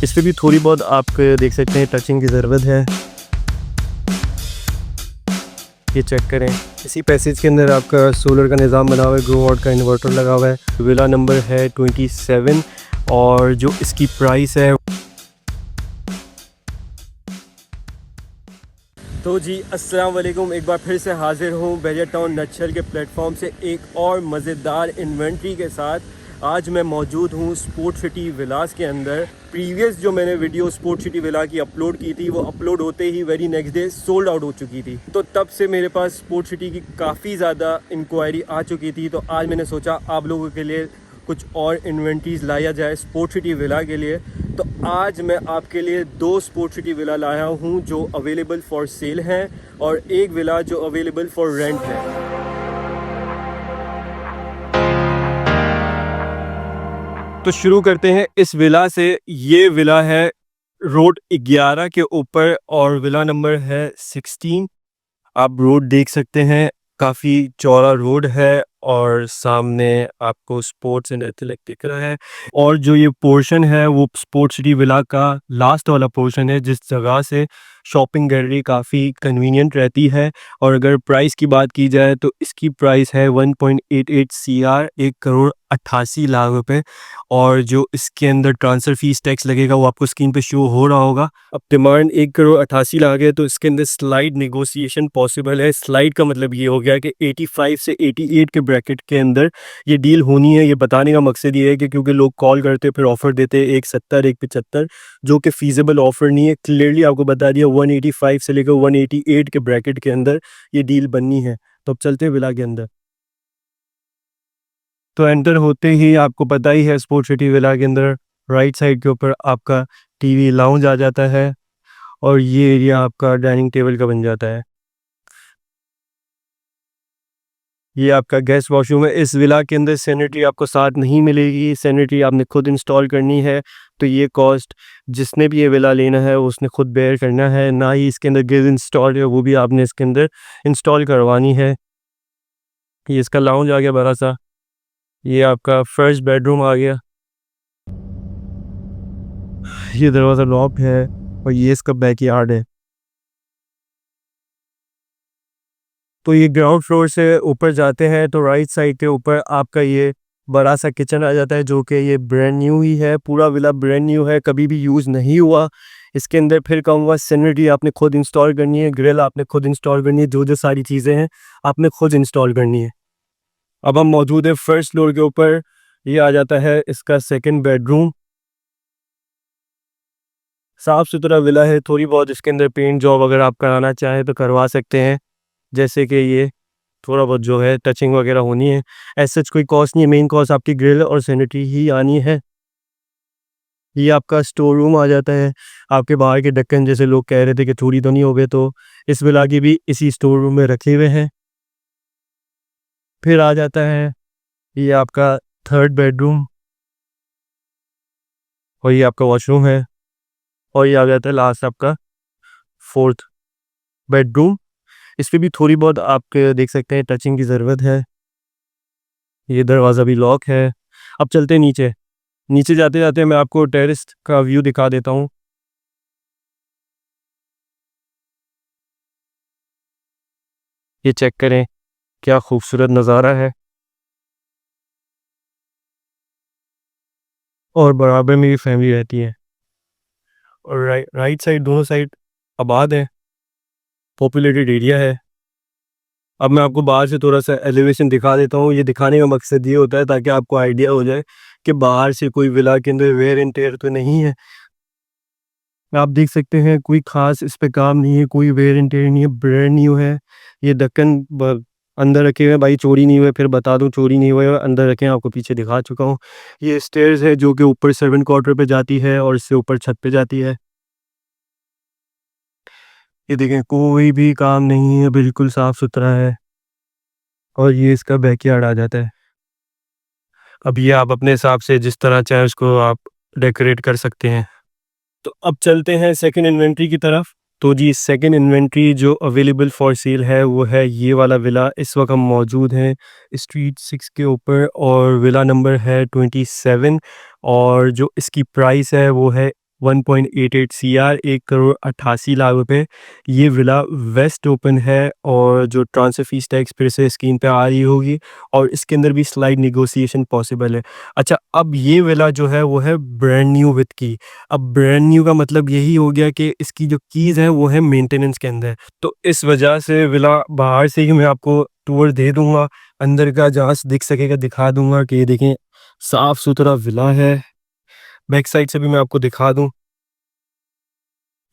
इस पर भी थोड़ी बहुत आप देख सकते हैं टचिंग की ज़रूरत है। ये चेक करें, इसी पैसेज के अंदर आपका सोलर का निज़ाम बना हुआ है, ग्रो वॉट का इन्वर्टर लगा हुआ है। विला नंबर है 27 और जो इसकी प्राइस है तो जी अस्सलाम वालेकुम, एक बार फिर से हाज़िर हूँ बहरिया टाउन नटशल के प्लेटफॉर्म से एक और मज़ेदार इन्वेंट्री के साथ। आज मैं मौजूद हूँ स्पोर्ट सिटी विलास के अंदर। प्रीवियस जो मैंने वीडियो स्पोर्ट सिटी विला की अपलोड की थी वो अपलोड होते ही very next day sold out हो चुकी थी। तो तब से मेरे पास स्पोर्ट सिटी की काफ़ी ज़्यादा इंक्वायरी आ चुकी थी। तो आज मैंने सोचा आप लोगों के लिए कुछ और इन्वेंट्रीज लाया जाए स्पोर्ट सिटी विला के लिए। तो आज मैं आपके लिए 2 स्पोर्ट सिटी विला लाया हूँ जो अवेलेबल फॉर सेल हैं और एक विला जो अवेलेबल फॉर रेंट है। तो शुरू करते हैं इस विला से। ये विला है रोड 11 के ऊपर और विला नंबर है 16। आप रोड देख सकते हैं, काफ़ी चौड़ा रोड है और सामने आपको स्पोर्ट्स एंड एथलेटिक दिख रहा है। और जो ये पोर्शन है वो स्पोर्ट सिटी विला का लास्ट वाला पोर्शन है जिस जगह से शॉपिंग गैलरी काफ़ी कन्वीनियंट रहती है। और अगर प्राइस की बात की जाए तो इसकी प्राइस है 1.88 CR, 1,88,00,000 रुपये। और जो इसके अंदर ट्रांसफ़र फीस टैक्स लगेगा वो आपको स्क्रीन पे शो हो रहा होगा। अब डिमांड 1,88,00,000 है तो इसके अंदर स्लाइड नेगोशिएशन पॉसिबल है। स्लाइड का मतलब ये हो गया कि 85 से 88 के ब्रैकेट के अंदर ये डील होनी है। ये बताने का मकसद ये है कि क्योंकि लोग कॉल करते फिर ऑफ़र देते 170 175, जो कि फ़ीज़िबल ऑफ़र नहीं है। क्लियरली आपको बता दिया 185 से लेकर 188 के ब्रैकेट के अंदर ये डील बननी है। तो अब चलते हैं विला के अंदर। तो एंटर होते ही आपको पता ही है स्पोर्ट सिटी विला के अंदर राइट साइड के ऊपर आपका टीवी लाउंज आ जाता है और ये एरिया आपका डाइनिंग टेबल का बन जाता है। ये आपका गेस्ट वॉशरूम है। इस विला के अंदर सैनिटरी आपको साथ नहीं मिलेगी, सैनिटरी आपने खुद इंस्टॉल करनी है। तो ये कॉस्ट जिसने भी ये विला लेना है उसने खुद बेयर करना है। ना ही इसके अंदर ग्रिल इंस्टॉल है, वो भी आपने इसके अंदर इंस्टॉल करवानी है। ये इसका लाउंज आ गया बड़ा सा। ये आपका फर्स्ट बेडरूम आ गया। ये दरवाज़ा लॉक है और ये इसका बैकयार्ड है। तो ये ग्राउंड फ्लोर से ऊपर जाते हैं तो राइट साइड के ऊपर आपका ये बड़ा सा किचन आ जाता है जो कि ये ब्रांड न्यू ही है। पूरा विला ब्रांड न्यू है, कभी भी यूज़ नहीं हुआ। इसके अंदर फिर कहूँगा सैनिटरी आपने खुद इंस्टॉल करनी है, ग्रिल आपने खुद इंस्टॉल करनी है, जो जो सारी चीज़ें हैं आपने खुद इंस्टॉल करनी है। अब हम मौजूद है फर्स्ट फ्लोर के ऊपर। ये आ जाता है इसका सेकंड बेडरूम। साफ़ सुथरा विला है। थोड़ी बहुत इसके अंदर पेंट जॉब अगर आप कराना चाहें तो करवा सकते हैं, जैसे कि ये थोड़ा बहुत जो है टचिंग वगैरह होनी है। ऐसा कोई कॉस्ट नहीं है, मेन कॉस्ट आपकी ग्रिल और सैनिटरी ही आनी है। ये आपका स्टोर रूम आ जाता है। आपके बाहर के ढक्कन जैसे लोग कह रहे थे कि चोरी तो नहीं हो गए, तो इस विला की भी इसी स्टोर रूम में रखे हुए हैं। फिर आ जाता है ये आपका थर्ड बेडरूम और ये आपका वॉशरूम है। और ये आ जाता है लास्ट आपका फोर्थ बेडरूम। इस पे भी थोड़ी बहुत आप देख सकते हैं टचिंग की ज़रूरत है। ये दरवाज़ा भी लॉक है। अब चलते हैं नीचे। नीचे जाते जाते मैं आपको टेरेस का व्यू दिखा देता हूँ। ये चेक करें, क्या खूबसूरत नज़ारा है। और बराबर में भी फैमिली रहती है। और राइट साइड दोनों साइड आबाद है, पॉपुलेटेड एरिया है। अब मैं आपको बाहर से थोड़ा सा एलिवेशन दिखा देता हूँ। ये दिखाने का मकसद ये होता है ताकि आपको आइडिया हो जाए कि बाहर से कोई विला के अंदर वेयर एंड टेयर तो नहीं है। आप देख सकते हैं कोई ख़ास इस पे काम नहीं है, कोई वेयर एंड टेयर नहीं है, ब्रांड न्यू है। ये ढक्कन अंदर रखे हुए हैं, भाई चोरी नहीं हुए, फिर बता दूं चोरी नहीं हुए, अंदर रखे हैं, आपको पीछे दिखा चुका हूँ। ये स्टेयर्स है जो कि ऊपर सर्वेंट क्वार्टर पे जाती है और इससे ऊपर छत पे जाती है। ये देखें कोई भी काम नहीं है, बिल्कुल साफ़ सुथरा है। और ये इसका बैकयार्ड आ जाता है। अब ये आप अपने हिसाब से जिस तरह चाहें उसको आप डेकोरेट कर सकते हैं। तो अब चलते हैं सेकंड इन्वेंट्री की तरफ। तो जी सेकंड इन्वेंट्री जो अवेलेबल फॉर सेल है वो है ये वाला विला। इस वक्त हम मौजूद हैं स्ट्रीट 6 के ऊपर और विला नंबर है 27 और जो इसकी प्राइस है वो है 1.88 CR, 1,88,00,000 ये विला वेस्ट ओपन है और जो ट्रांसफर फीस टैक्स फिर से स्क्रीन पे आ रही होगी और इसके अंदर भी स्लाइड नेगोशिएशन पॉसिबल है। अच्छा, अब ये विला जो है वो है ब्रांड न्यू विद की। अब ब्रांड न्यू का मतलब यही हो गया कि इसकी जो कीज़ हैं वो है मेंटेनेंस के अंदर। तो इस वजह से विला बाहर से ही मैं आपको टूर दे दूँगा, अंदर का जहाँ से दिख सकेगा दिखा दूँगा कि ये देखें साफ़ सुथरा विला है। बैक साइड से भी मैं आपको दिखा दूँ,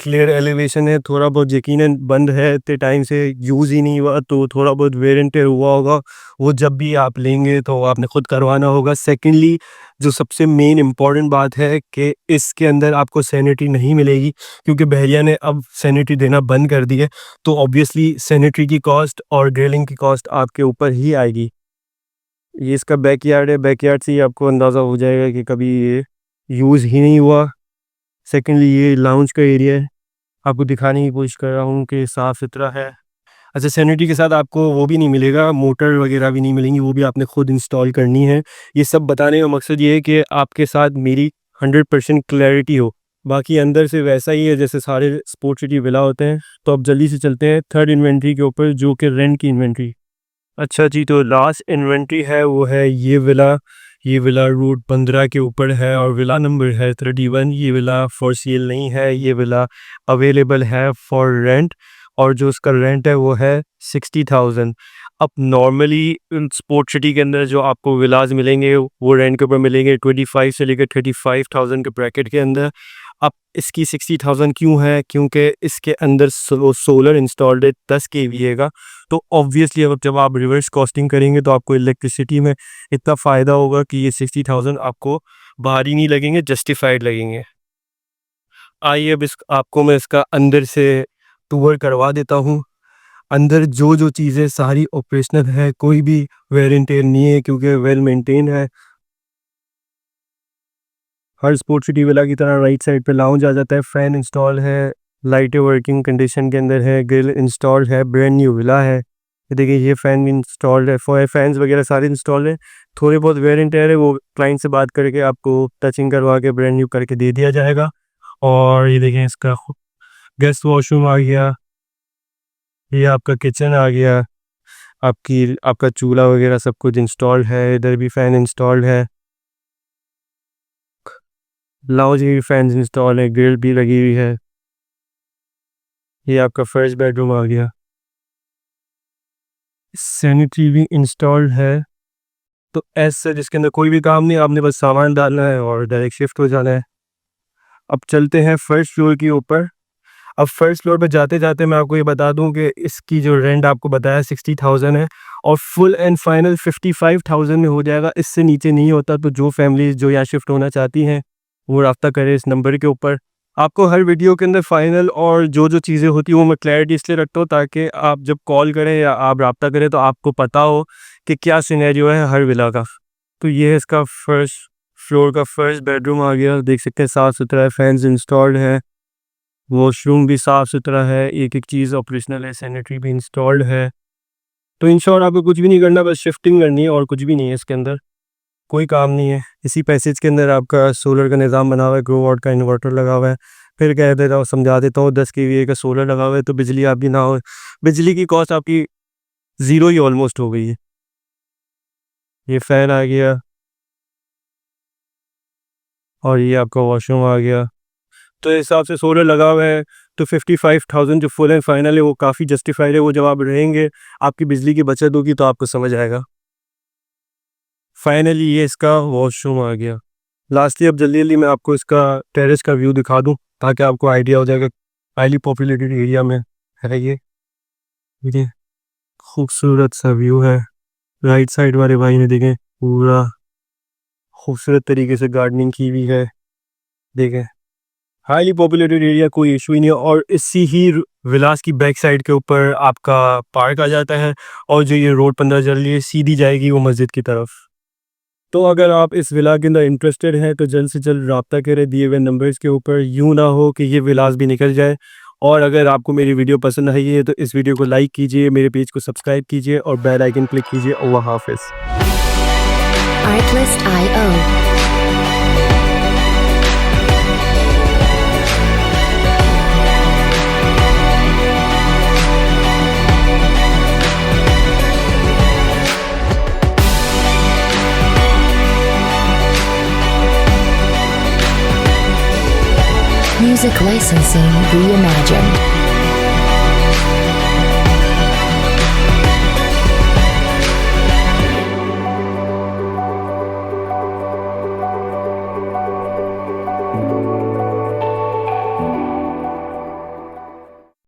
क्लियर एलिवेशन है, थोड़ा बहुत यकीनन बंद है, इतने टाइम से यूज़ ही नहीं हुआ तो थोड़ा बहुत वेयर एंड टेयर हुआ होगा, वो जब भी आप लेंगे तो आपने खुद करवाना होगा। सेकेंडली जो सबसे मेन इम्पॉर्टेंट बात है कि इसके अंदर आपको सैनिटरी नहीं मिलेगी, क्योंकि बहरिया ने अब सैनिटरी देना बंद कर दी है, तो ऑब्वियसली सैनिटरी की कॉस्ट और ग्रिलिंग की कॉस्ट आपके ऊपर ही आएगी। ये इसका बैकयार्ड है, बैकयार्ड से ही आपको अंदाज़ा हो जाएगा कि कभी ये यूज़ ही नहीं हुआ। सेकेंडली ये लाउंज का एरिया है, आपको दिखाने की कोशिश कर रहा हूँ कि साफ़ सुथरा है। अच्छा, सैनिटरी के साथ आपको वो भी नहीं मिलेगा, मोटर वगैरह भी नहीं मिलेंगी, वो भी आपने खुद इंस्टॉल करनी है। ये सब बताने का मकसद ये है कि आपके साथ मेरी 100% क्लैरिटी हो। बाकी अंदर से वैसा ही है जैसे सारे स्पोर्ट सिटी विला होते हैं। तो अब जल्दी से चलते हैं थर्ड इन्वेंट्री के ऊपर, जो कि रेंट की इन्वेंट्री। अच्छा जी, तो लास्ट इन्वेंट्री है वो है ये विला। ये विला रूट 15 के ऊपर है और विला नंबर है 31। ये विला फॉर सेल नहीं है, ये विला अवेलेबल है फॉर रेंट और जो उसका रेंट है वो है 60,000। अब नॉर्मली स्पोर्ट सिटी के अंदर जो आपको विलाज मिलेंगे वो रेंट के ऊपर मिलेंगे 25 से लेकर 35,000 के ब्रैकेट के अंदर। अब इसकी 60,000 क्यों है? क्योंकि इसके अंदर सोलर इंस्टॉल्ड है 10 kVA का। तो ऑब्वियसली अब जब आप रिवर्स कॉस्टिंग करेंगे तो आपको इलेक्ट्रिसिटी में इतना फ़ायदा होगा कि ये 60,000 आपको भारी नहीं लगेंगे, जस्टिफाइड लगेंगे। आइए अब आपको मैं इसका अंदर से टूर करवा देता हूँ। अंदर जो जो चीज़ें सारी ऑपरेशनल है, कोई भी वेयर एंड टेयर नहीं है क्योंकि वेल मेंटेन है। हर स्पोर्ट सिटी विला की तरह राइट साइड पे लाउंज आ जाता है, फैन इंस्टॉल है, लाइटें वर्किंग कंडीशन के अंदर है, ग्रिल इंस्टॉल्ड है, ब्रांड न्यू विला है। ये देखिए ये फ़ैन भी इंस्टॉल्ड है, फैंस वगैरह सारे इंस्टॉल है। थोड़े बहुत वेयर एंड टेयर है, वो क्लाइंट से बात करके आपको टचिंग करवा के ब्रांड न्यू करके दे दिया जाएगा। और ये देखें इसका गेस्ट वॉशरूम आ गया, ये आपका किचन आ गया, आपका चूल्हा वगैरह सब कुछ इंस्टॉल्ड है, इधर भी फ़ैन इंस्टॉल्ड है, लाउंज में भी फैंस इंस्टॉल है, ग्रिल भी लगी हुई है। ये आपका फर्स्ट बेडरूम आ गया, सैनिटरी भी इंस्टॉल्ड है। तो ऐसे जिसके अंदर कोई भी काम नहीं, आपने बस सामान डालना है और डायरेक्ट शिफ्ट हो जाना है। अब चलते हैं फर्स्ट फ्लोर के ऊपर। अब फर्स्ट फ्लोर पे जाते जाते मैं आपको ये बता दूं कि इसकी जो रेंट आपको बताया 60,000 है और फुल एंड फाइनल 55,000 में हो जाएगा, इससे नीचे नहीं होता। तो जो फैमिलीज जो यहाँ शिफ्ट होना चाहती हैं वो रब्ता करें इस नंबर के ऊपर। आपको हर वीडियो के अंदर फाइनल और जो जो चीज़ें होती हैं वो मैं क्लैरिटी इसलिए रखता हूँ ताकि आप जब कॉल करें या आप रब्ता करें तो आपको पता हो कि क्या सिनेरियो है हर विला का। तो ये है इसका फर्स्ट फ्लोर का फर्स्ट बेडरूम आ गया, देख सकते हैं साफ़ सुथरा है, फैंस इंस्टॉल्ड है, वॉशरूम भी साफ़ सुथरा है, एक एक चीज़ ऑपरेशनल है, सैनिटरी भी इंस्टॉल्ड है। तो इन शॉर्ट आपको कुछ भी नहीं करना, बस शिफ्टिंग करनी है और कुछ भी नहीं है इसके अंदर, कोई काम नहीं है। इसी पैसेज के अंदर आपका सोलर का निज़ाम बना हुआ है, ग्रो वाट का इन्वर्टर लगा हुआ है। फिर कह देता हूँ समझा देता हूँ 10 kVA का सोलर लगा हुआ है तो बिजली आपकी ना हो, बिजली की कॉस्ट आपकी ज़ीरो ही ऑलमोस्ट हो गई है। ये फ़ैन आ गया और ये आपका वॉशरूम आ गया। तो इस हिसाब से सोलर लगा हुआ है तो 55,000 जो फुल एंड फाइनल है वो काफ़ी जस्टिफाइड है। वो जब आप रहेंगे आपकी बिजली की बचत होगी तो आपको समझ आएगा। फाइनली ये इसका वॉशरूम आ गया। लास्टली अब जल्दी जल्दी मैं आपको इसका टेरेस का व्यू दिखा दूं ताकि आपको आइडिया हो जाएगा। हाईली पॉपुलेटेड एरिया में है ये खूबसूरत सा व्यू है। राइट साइड वाले भाई ने देखें पूरा खूबसूरत तरीके से गार्डनिंग की हुई है, देखें हाईली पॉपुलेटेड एरिया, कोई इशू ही नहीं है। और इसी ही विलास की बैक साइड के ऊपर आपका पार्क आ जाता है और जो ये रोड 15 चल रही है सीधी जाएगी वो मस्जिद की तरफ। तो अगर आप इस विला के अंदर इंटरेस्टेड हैं तो जल्द से जल्द रब्ता करें दिए हुए नंबर्स के ऊपर, यूँ ना हो कि ये विलास भी निकल जाए। और अगर आपको मेरी वीडियो पसंद आई है तो इस वीडियो को लाइक कीजिए, मेरे पेज को सब्सक्राइब कीजिए और बेल आइकन क्लिक कीजिए। अल्लाह हाफिज़। Artlist.io Music licensing reimagined.